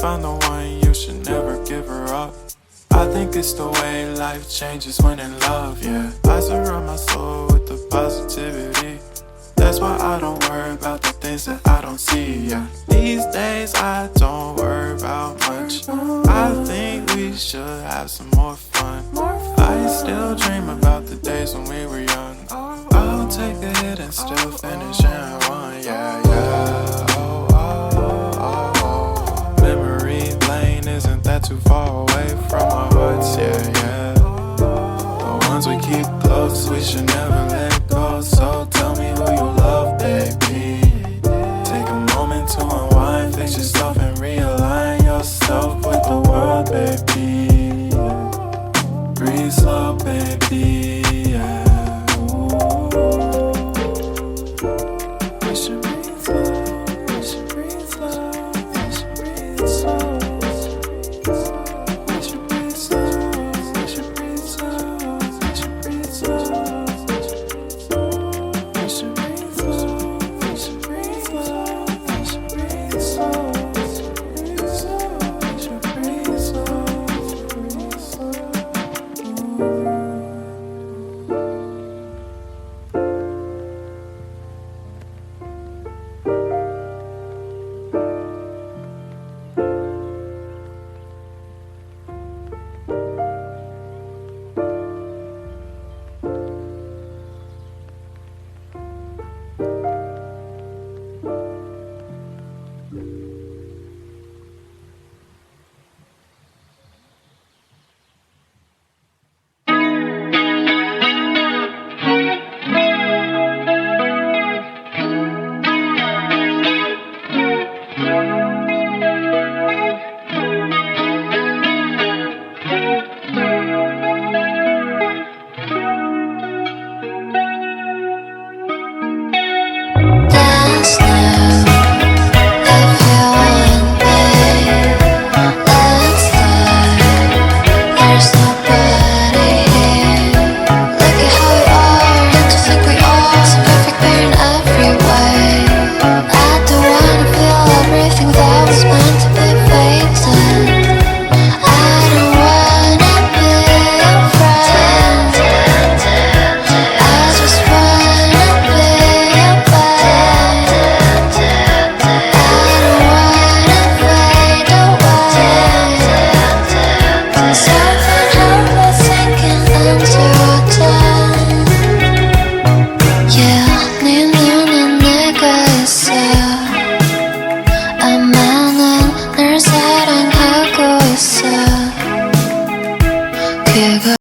found the one, you should never give her up. I think it's the way life changes when in love, yeah. I surround my soul with the positivity. That's why I don't worry about the things that I don't see, yeah. These days I don't worry about much. I think we should have some more fun. I still dream about the days when we were young. I'll take a hit and still finish and one, yeah, yeah. Oh, oh, oh, oh. Memory lane isn't that too far away from our hearts, yeah, yeah. The ones we keep close, we should never let go. So